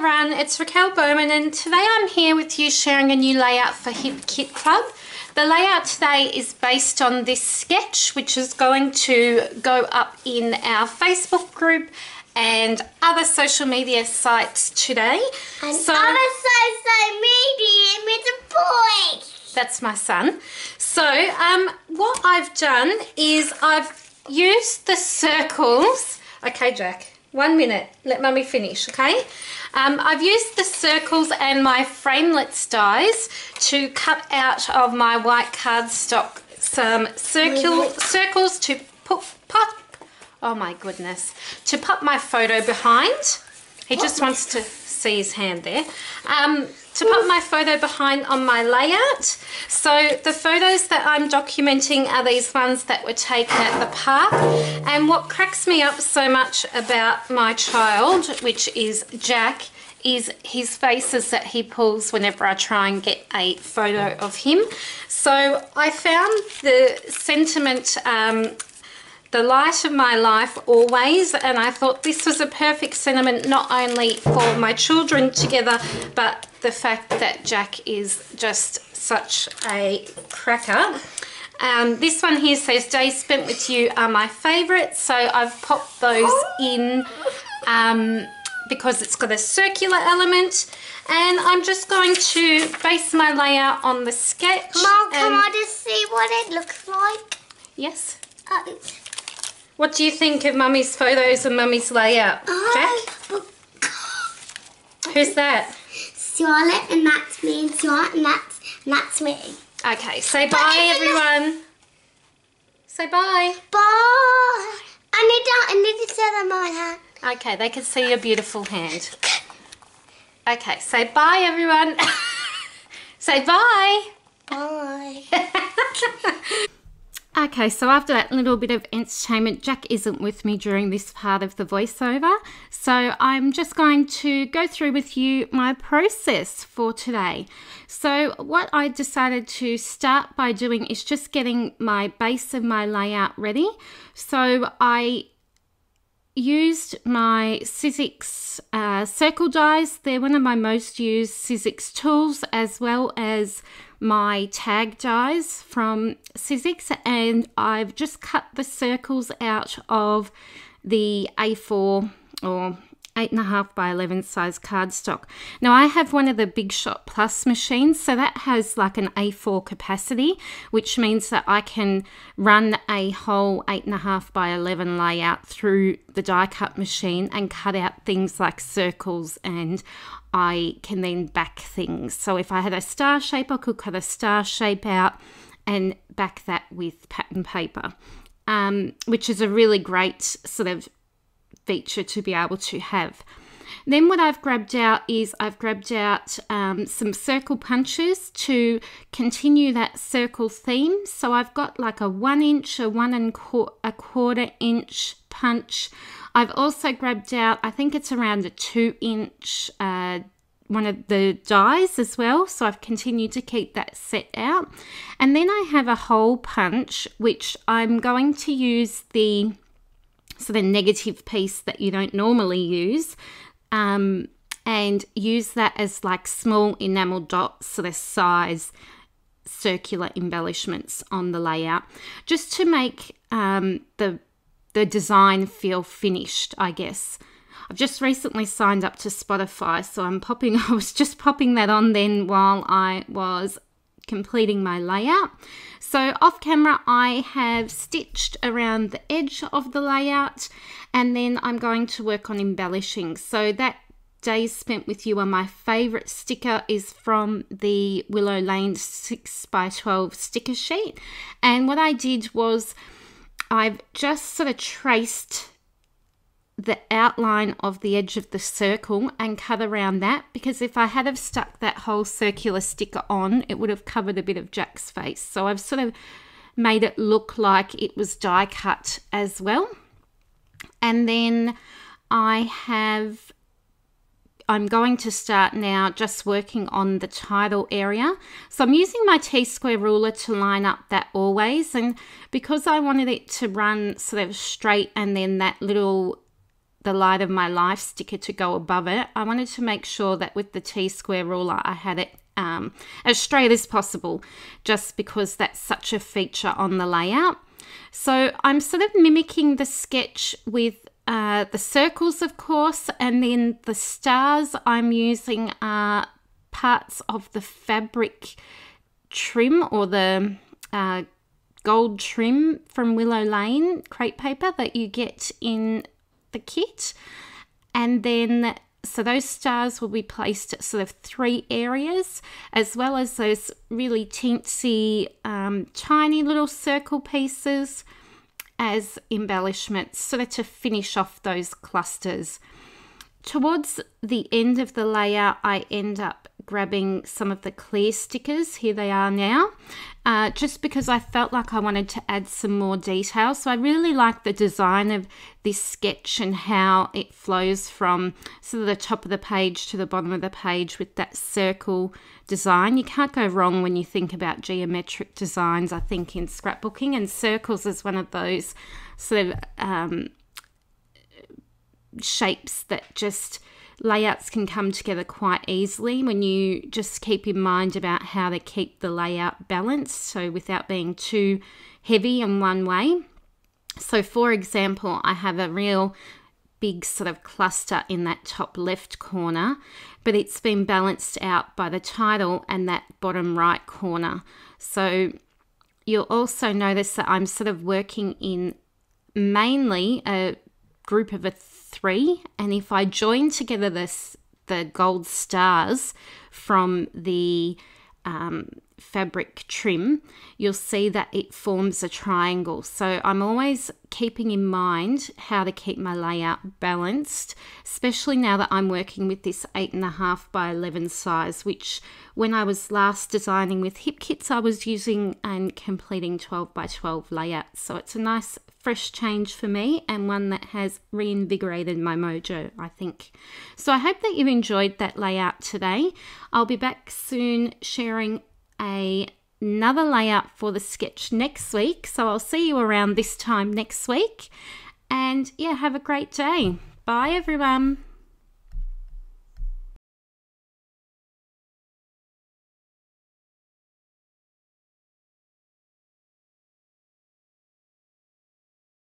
everyone, it's Raquel Bowman and today I'm here with you sharing a new layout for Hip Kit Club. The layout today is based on this sketch which is going to go up in our Facebook group and other social media sites today. And other social media with a boy. That's my son. So what I've done is I've used the circles. Okay, Jack. 1 minute, let Mummy finish, okay? I've used the circles and my framelits dies to cut out of my white cardstock some circles to to put my photo behind. He just wants to see his hand there. To put my photo behind on my layout. So the photos that I'm documenting are these ones that were taken at the park. And what cracks me up so much about my child, which is Jack, is his faces that he pulls whenever I try and get a photo of him. So I found the sentiment, the light of my life always, and I thought this was a perfect sentiment not only for my children together, but the fact that Jack is just such a cracker. This one here says days spent with you are my favourite, so I've popped those in because it's got a circular element, and I'm just going to base my layout on the sketch. Mom, can I just see what it looks like? Yes. Oh. What do you think of Mummy's photos and Mummy's layout, Jack? Who's that? Charlotte, and that's me, and Charlotte, and that's me. Okay, say bye, everyone. Say bye. Bye. I need to say that my hand. Okay, they can see your beautiful hand. Okay, say bye, everyone. Say bye. Bye. Okay, so after that little bit of entertainment, Jack isn't with me during this part of the voiceover. So I'm just going to go through with you my process for today. So what I decided to start by doing is just getting my base of my layout ready. So I used my Sizzix circle dies. They're one of my most used Sizzix tools, as well as my tag dies from Sizzix, and I've just cut the circles out of the A4 or 8.5 by 11 size cardstock. Now I have one of the Big Shot Plus machines, so that has like an A4 capacity, which means that I can run a whole 8.5 by 11 layout through the die cut machine and cut out things like circles, and I can then back things. So if I had a star shape, I could cut a star shape out and back that with pattern paper, which is a really great sort of feature to be able to have. Then what I've grabbed out is some circle punches to continue that circle theme. So I've got like a 1 inch, a 1 1/4 inch punch. I've also grabbed out, I think it's around a 2 inch one of the dies as well, so I've continued to keep that set out. And then I have a hole punch, which I'm going to use the sort of negative piece that you don't normally use, and use that as like small enamel dots, sort of size circular embellishments on the layout, just to make the design feel finished, I guess. I've just recently signed up to Spotify, so I was just popping that on then while I was completing my layout. So off camera I have stitched around the edge of the layout, and then I'm going to work on embellishing. So that days spent with you are my favorite sticker is from the Willow Lane 6 by 12 sticker sheet, and what I did was I've just sort of traced the outline of the edge of the circle and cut around that, because if I had have stuck that whole circular sticker on, it would have covered a bit of Jack's face. So I've sort of made it look like it was die cut as well. And then I'm going to start now just working on the title area. So I'm using my T-square ruler to line up that always, and because I wanted it to run sort of straight and then that little the Light of My Life sticker to go above it, I wanted to make sure that with the T-square ruler I had it as straight as possible, just because that's such a feature on the layout. So I'm sort of mimicking the sketch with the circles, of course, and then the stars I'm using are parts of the fabric trim, or the gold trim from Willow Lane crepe paper that you get in the kit. And then so those stars will be placed at sort of 3 areas, as well as those really teensy tiny little circle pieces as embellishments, sort of to finish off those clusters. Towards the end of the layout, I end up grabbing some of the clear stickers. Here they are now, just because I felt like I wanted to add some more detail. So I really like the design of this sketch and how it flows from sort of the top of the page to the bottom of the page with that circle design. You can't go wrong when you think about geometric designs, I think, in scrapbooking, and circles is one of those sort of shapes that just layouts can come together quite easily when you just keep in mind about how to keep the layout balanced, so without being too heavy in one way. So for example, I have a real big sort of cluster in that top left corner, but it's been balanced out by the title and that bottom right corner. So you'll also notice that I'm sort of working in mainly a group of 3, and if I join together the gold stars from the fabric trim, you'll see that it forms a triangle. So I'm always keeping in mind how to keep my layout balanced, especially now that I'm working with this 8.5 by 11 size, which when I was last designing with hip kits, I was using and completing 12 by 12 layouts. So it's a nice fresh change for me, and one that has reinvigorated my mojo, I think. So I hope that you've enjoyed that layout today. I'll be back soon sharing another layout for the sketch next week. So I'll see you around this time next week. And yeah, have a great day. Bye everyone.